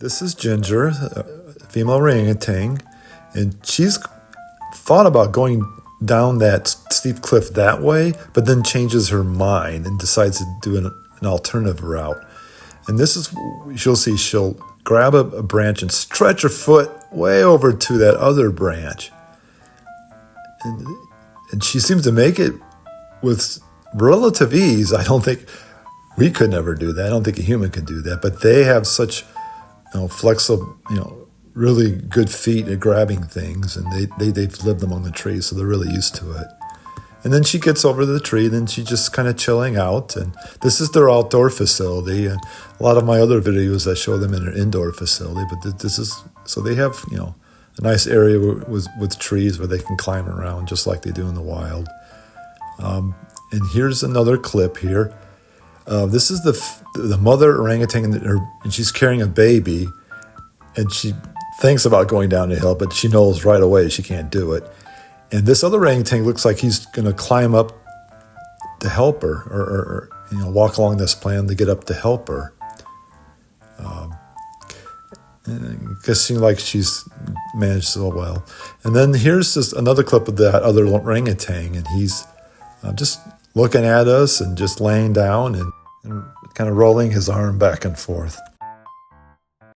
This is Ginger, a female orangutan, and she's thought about going down that steep cliff that way, but then changes her mind and decides to do an alternative route. And this is, you'll see, she'll grab a branch and stretch her foot way over to that other branch. And she seems to make it with relative ease. I don't think we could never do that. I don't think a human could do that. But they have such, flexible, really good feet at grabbing things, and they've lived among the trees, so they're really used to it. And then she gets over to the tree, then she's just kind of chilling out. And this is their outdoor facility. And a lot of my other videos, I show them in an indoor facility. But this is, so they have, a nice area with trees where they can climb around just like they do in the wild. And here's another clip here. This is the mother orangutan, and she's carrying a baby. And she thinks about going down the hill, but she knows right away she can't do it. And this other orangutan looks like he's going to climb up to help her, or walk along this plan to get up to help her. It seems like she's managed so well. And then here's just another clip of that other orangutan, and he's just looking at us and just laying down and kind of rolling his arm back and forth.